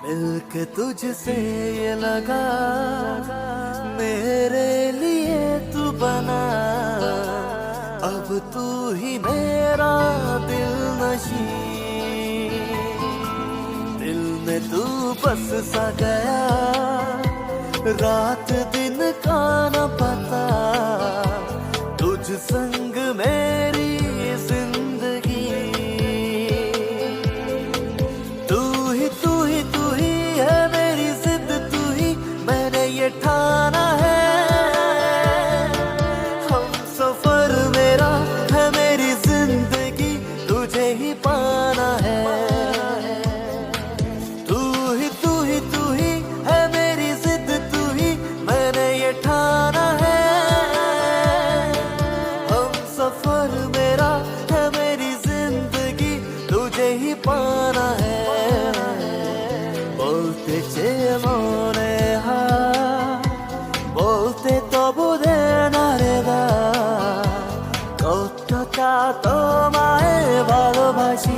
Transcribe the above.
मिलके तुझसे ये लगा मेरे लिए तू बना, अब तू ही मेरा दिल नशी। दिल में तू बस सा गया, रात दिन का न पता, तुझ संग मेरी जिंदगी। तू ही है मेरी जिद, तू ही मैंने ये ठाना है। हम सफर मेरा है, मेरी जिंदगी तुझे ही पाना है। तू ही है मेरी जिद, तू ही मैंने ये ठाना है। हम सफर मेरा है, मेरी जिंदगी तुझे ही पाना है। বলতে চেয়ে মনে বলতে তবু দে না রে দা, কতটা তোমায় ভালোবাসি।